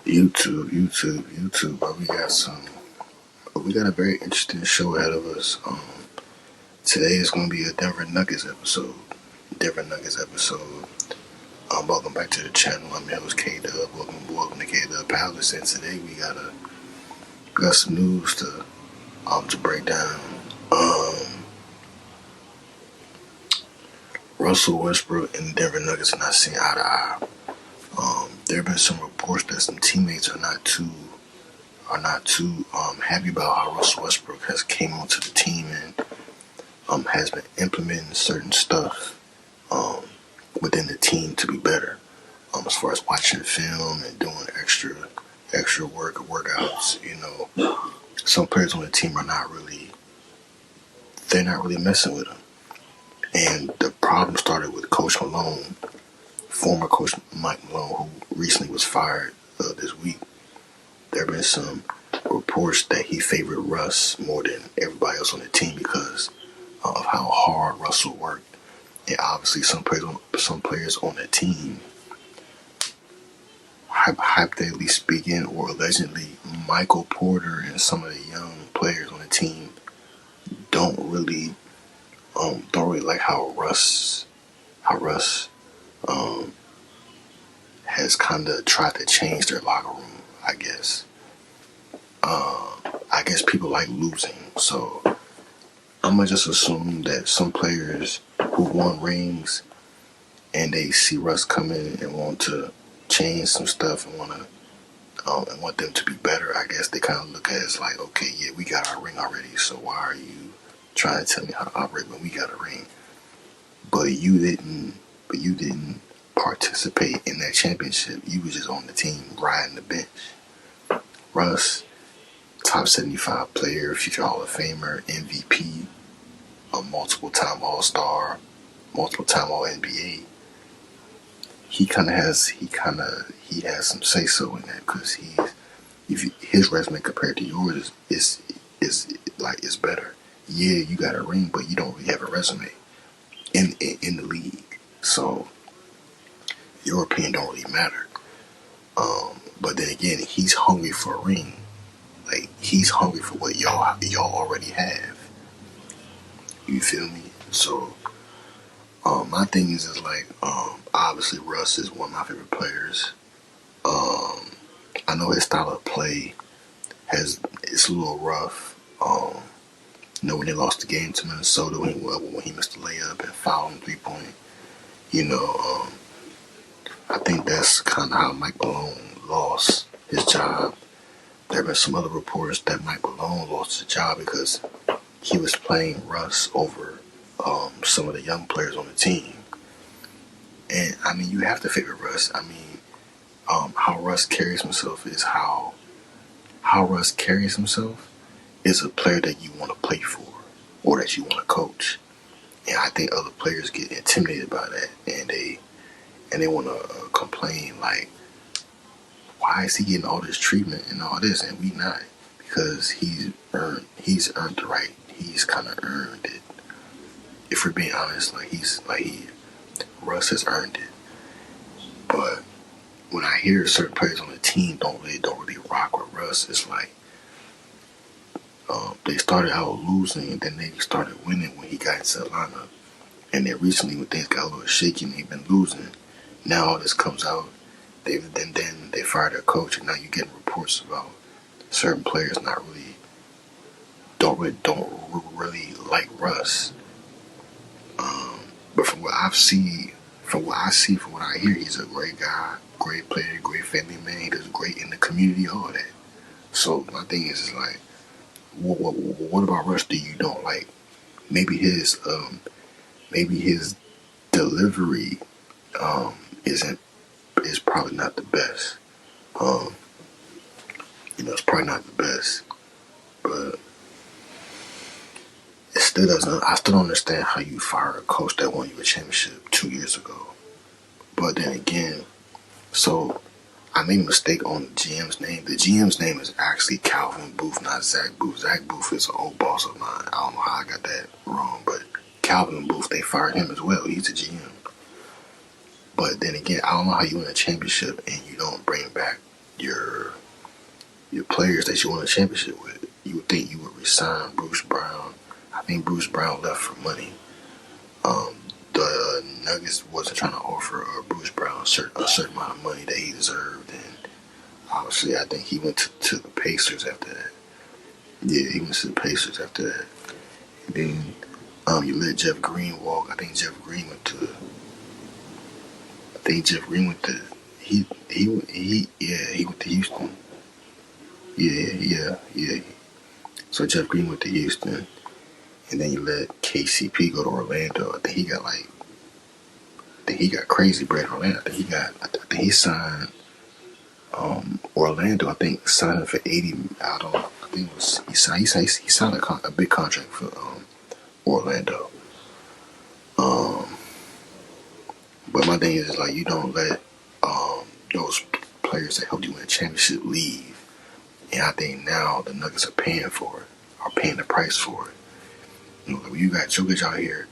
YouTube. We got a very interesting show ahead of us. Today is going to be a Denver Nuggets episode. Welcome back to the channel. I'm your host K Dub. Welcome to K Dub Palace. And today we got some news to break down. Russell Westbrook and the Denver Nuggets are not seeing eye to eye. There have been some reports that some teammates are not too happy about how Russell Westbrook has came onto the team and has been implementing certain stuff within the team to be better. As far as watching film and doing extra workouts, some players on the team are not really messing with him. And the problem started with Coach Malone, former Coach Mike Malone, who recently was fired this week. There have been some reports that he favored Russ more than everybody else on the team because of how hard Russell worked. And obviously some players on the team, hypothetically speaking or allegedly, Michael Porter and some of the young players on the team don't really like how Russ has kind of tried to change their locker room, I guess. I guess people like losing, so I'm gonna just assume that some players who won rings and they see Russ come in and want to change some stuff and want them to be better. I guess they kind of look at it as like, okay, yeah, we got our ring already, so why are you trying to tell me how to operate when we got a ring? But you didn't participate in that championship. You was just on the team riding the bench. Russ, top 75 player, future Hall of Famer, MVP, a multiple-time All-Star, multiple-time All-NBA. He has some say-so in that because his resume compared to yours is better. Yeah, you got a ring, but you don't really have a resume in the league. So your opinion don't really matter. But then again, he's hungry for a ring. Like, he's hungry for what y'all already have. You feel me? So my thing is like, obviously Russ is one of my favorite players. I know his style of play it's a little rough. When they lost the game to Minnesota, when he missed the layup and fouled him 3-point, I think that's kind of how Mike Malone lost his job. There have been some other reports that Mike Malone lost his job because he was playing Russ over some of the young players on the team. And I mean, you have to favor Russ. I mean, how Russ carries himself is how Russ carries himself is a player that you want to play for or that you want to coach. And I think other players get intimidated by that, and they want to complain like, why is he getting all this treatment and all this and we not? Because he's earned the right. He's kind of earned it. If we're being honest, Russ has earned it. But when I hear certain players on the team don't really rock with Russ, it's like they started out losing and then they started winning when he got into the lineup. And then recently when things got a little shaky and they've been losing, now all this comes out. They fired their coach, and now you're getting reports about certain players don't really like Russ. But from what I see, from what I hear, he's a great guy, great player, great family man. He does great in the community, all that. So my thing is like, what about Russ do you don't like? Maybe his delivery is probably not the best. It's probably not the best, but it still doesn't. I still don't understand how you fire a coach that won you a championship 2 years ago. But then again, so I made a mistake on the GM's name. The GM's name is actually Calvin Booth, not Zach Booth. Zach Booth is an old boss of mine. I don't know how I got that wrong, but Calvin Booth, they fired him as well. He's a GM. But then again, I don't know how you win a championship and you don't bring back your your players that you won a championship with. You would think you would resign Bruce Brown. I think Bruce Brown left for money. The Nuggets wasn't trying to offer Bruce Brown a certain amount of money that he deserved, and obviously I think he went to the Pacers after that. Yeah, he went to the Pacers after that. And then you let Jeff Green walk. I think Jeff Green went to. I think Jeff Green went to. He went to Houston. Yeah. So Jeff Green went to Houston, and then you let KCP go to Orlando. I think he got crazy bread in Orlando. I think he signed Orlando. I think signed him for 80. I don't know. I think it was he signed a big contract for Orlando. But my thing is like you don't let those players that helped you win a championship leave. And I think now the Nuggets are paying the price for it. You know, you got Jokic out here,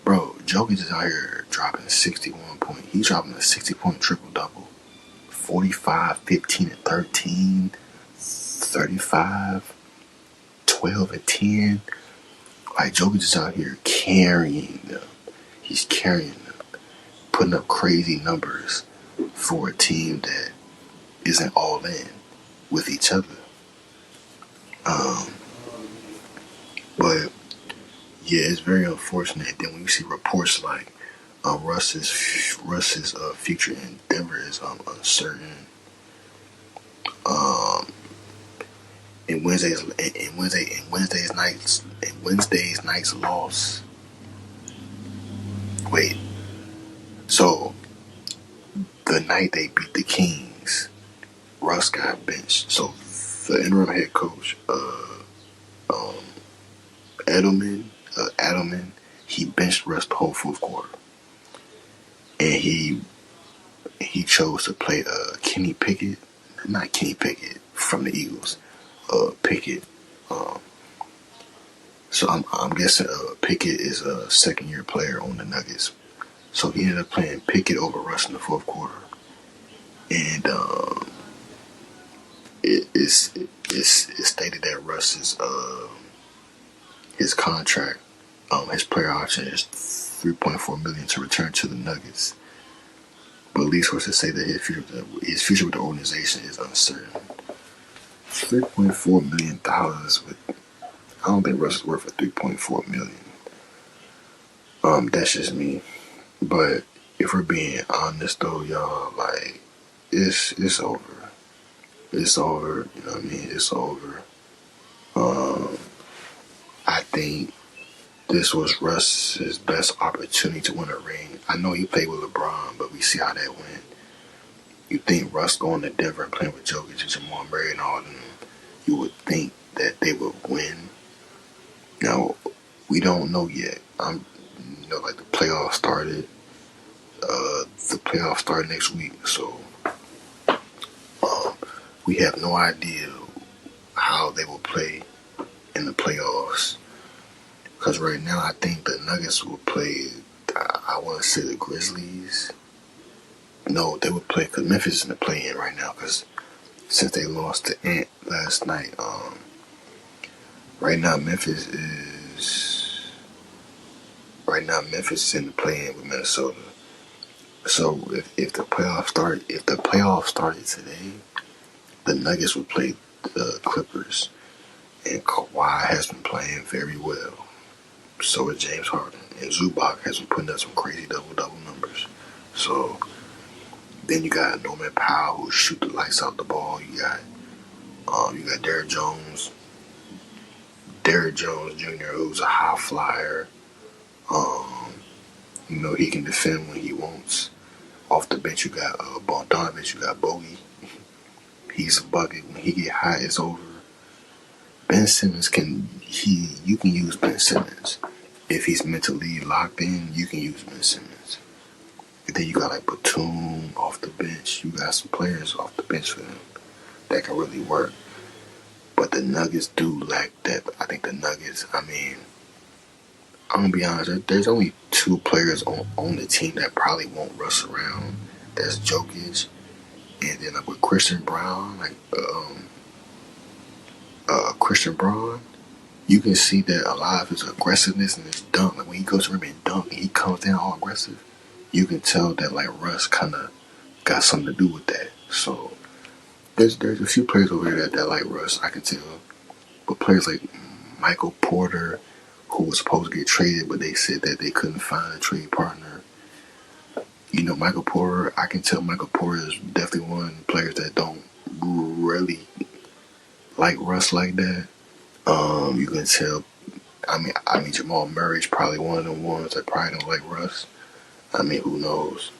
bro. Jokic is out here dropping 61 points. He's dropping a 60-point triple double, 45, 15, and 13, 35, 12, and 10. Like Jokic is out here carrying them. He's carrying them, putting up crazy numbers for a team that isn't all in with each other. But yeah, it's very unfortunate. Then when you see reports like Russ's future in Denver is uncertain. In Wednesday's night's loss. Wait, so the night they beat the Kings, Russ got benched. So the interim head coach, Edelman, he benched Russ the whole fourth quarter, and he chose to play Kenny Pickett, not Kenny Pickett from the Eagles, Pickett. So I'm guessing Pickett is a second-year player on the Nuggets. So he ended up playing Pickett over Russ in the fourth quarter, and it's stated that Russ's his contract, his player option is $3.4 million to return to the Nuggets. But lead sources say that his future with the organization is uncertain. $3.4 million I don't think Russ is worth $3.4 million. That's just me. But if we're being honest though, y'all, like it's over. It's over. You know what I mean? It's over. I think this was Russ's best opportunity to win a ring. I know he played with LeBron, but we see how that went. You think Russ going to Denver and playing with Jokic and Jamal Murray and all of them, you would think that they would win. Now, we don't know yet. Like the playoffs started. The playoffs start next week, so we have no idea how they will play in the playoffs. Because right now, I think the Nuggets will play. I want to say the Grizzlies. No, they would play because Memphis is in the play-in right now. Because since they lost to Ant last night, right now Memphis is in the play-in with Minnesota. So if the playoffs started today, the Nuggets would play the Clippers, and Kawhi has been playing very well. So is James Harden, and Zubac has been putting up some crazy double numbers. So then you got Norman Powell who shoot the lights out the ball. You got Derrick Jones Jr. who's a high flyer. He can defend when he wants. Off the bench, you got Bogdanovich, you got Bogey. He's a bucket. When he get hot, it's over. Ben Simmons you can use Ben Simmons. If he's mentally locked in, you can use Ben Simmons. And then you got like Batum off the bench. You got some players off the bench for them that can really work. But the Nuggets do lack that. I think the Nuggets, I'm going to be honest, there's only two players on the team that probably won't rush around. That's Jokic. And then with Christian Brown, Christian Braun, you can see that a lot of his aggressiveness and his dunk, like when he goes to rim and dunk and he comes down all aggressive, you can tell that like Russ kind of got something to do with that. So there's a few players over there that like Russ, I can tell. But players like Michael Porter, who was supposed to get traded, but they said that they couldn't find a trade partner. You know, Michael Porter, I can tell Michael Porter is definitely one of the players that don't really like Russ like that. You can tell. I mean, Jamal Murray's probably one of the ones that probably don't like Russ. I mean, who knows?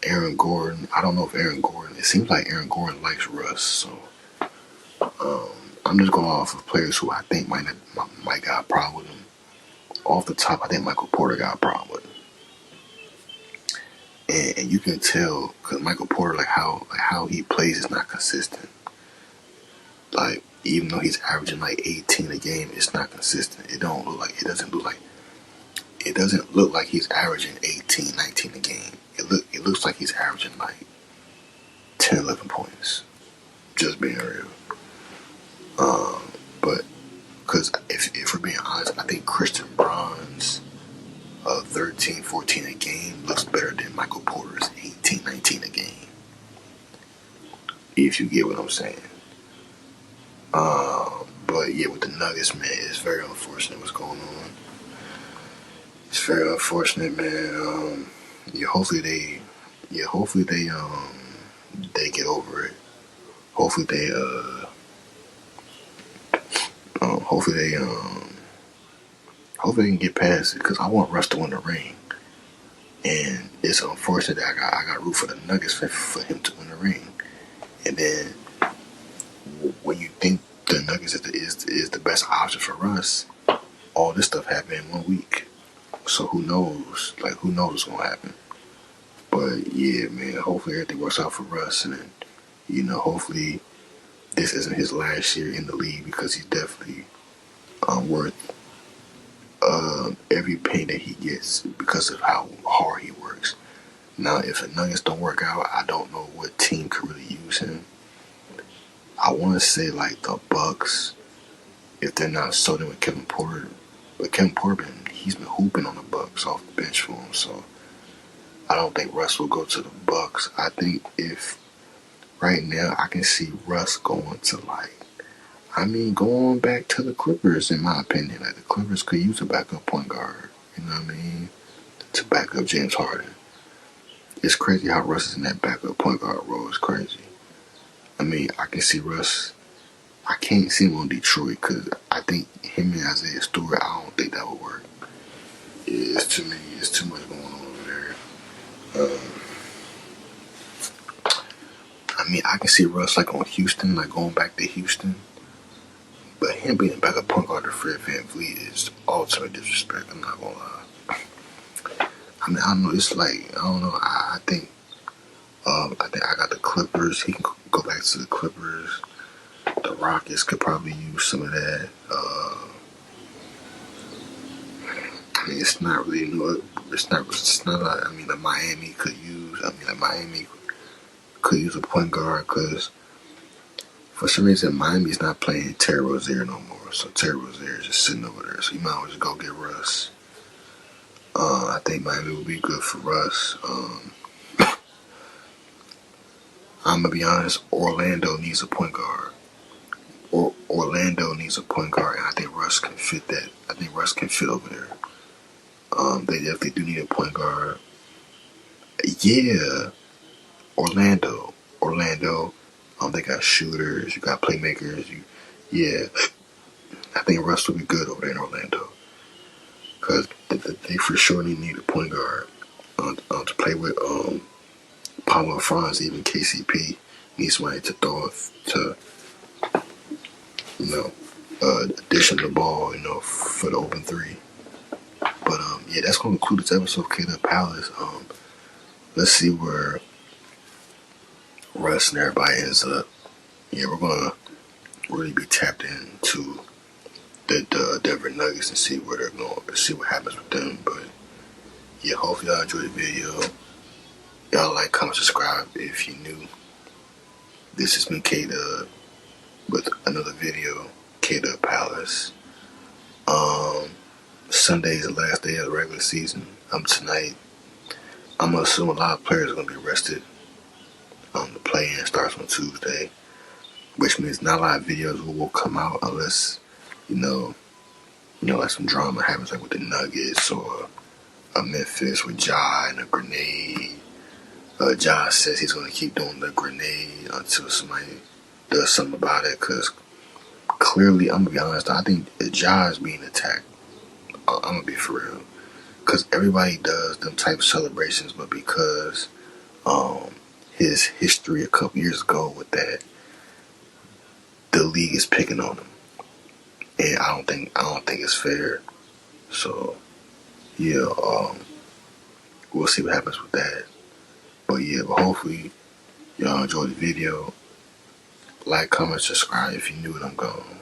Aaron Gordon. I don't know if Aaron Gordon. It seems like Aaron Gordon likes Russ. So I'm just going off of players who I think might got a problem with him. Off the top, I think Michael Porter got a problem with him, and you can tell because Michael Porter, like how he plays, is not consistent. Like even though he's averaging like 18 a game, it's not consistent. It doesn't look like he's averaging 18, 19 a game. It looks like he's averaging like 10, 11 points. Just being real. But because if we're being honest, I think Christian Braun's 13, 14 a game looks better than Michael Porter's 18, 19 a game. If you get what I'm saying. But yeah, with the Nuggets, man, it's very unfortunate what's going on. It's very unfortunate, man. Hopefully they get over it. Hopefully they can get past it because I want Russ to win the ring, and it's unfortunate that I got root for the Nuggets for him to win the ring, and then when you think the Nuggets is the best option for Russ, all this stuff happened in 1 week. So who knows? Like who knows what's gonna happen? But yeah, man. Hopefully everything works out for Russ, and then, hopefully this isn't his last year in the league because he's definitely worth every penny that he gets because of how hard he works. Now, if the Nuggets don't work out, I don't know what team could really use him. I want to say like the Bucks, if they're not sold in with Kevin Porter. But Kevin Porter, he's been hooping on the Bucks off the bench for him, so I don't think Russ will go to the Bucks. I think if right now I can see Russ going to going back to the Clippers, in my opinion. Like the Clippers could use a backup point guard, you know what I mean, to back up James Harden. It's crazy how Russ is in that backup point guard role. It's crazy. I mean, I can see Russ. I can't see him on Detroit because I think him and Isaiah Stewart, I don't think that would work. Yeah, it's too many. It's too much going on over there. I mean, I can see Russ like on Houston, like going back to Houston. But him being back up point guard to Fred VanVleet is ultimate disrespect. I'm not gonna lie. I mean, I don't know. It's like I don't know. I think I got the Clippers. He can go back to the Clippers. The Rockets could probably use some of that. I mean, it's not really It's not like, I mean, like Miami could use. I mean, like Miami could use a point guard because for some reason Miami's not playing Terry Rozier no more. So Terry Rozier is just sitting over there. So you might as well just go get Russ. I think Miami would be good for Russ. I'm gonna be honest. Orlando needs a point guard. Orlando needs a point guard, and I think Russ can fit that. I think Russ can fit over there. They definitely do need a point guard. Yeah, Orlando. They got shooters. You got playmakers. Yeah, I think Russ will be good over there in Orlando because they for sure need a point guard to play with. Paulo Franz, even KCP needs somebody to throw to addition the ball, for the open three. But yeah, that's gonna conclude this episode of K-Dub Palace. Let's see where Russ and everybody ends up. Yeah, we're gonna really be tapped into the Denver Nuggets and see where they're going, see what happens with them. But yeah, hopefully y'all enjoyed the video. Y'all like, comment, subscribe if you're new. This has been K-Dub with another video. Cater Palace. Sunday is the last day of the regular season. Tonight. I'm gonna assume a lot of players are gonna be rested. The play-in starts on Tuesday, which means not a lot of videos will come out unless you know, like some drama happens, like with the Nuggets or a Memphis with Ja and a grenade. Ja says he's gonna keep doing the grenade until somebody does something about it. Cause clearly, I'm gonna be honest, I think Ja is being attacked. I'm gonna be for real. Cause everybody does them type of celebrations, but because his history a couple years ago with that, the league is picking on him, and I don't think it's fair. So yeah, we'll see what happens with that. But yeah, but hopefully y'all enjoyed the video. Like, comment, subscribe if you knew what I'm going.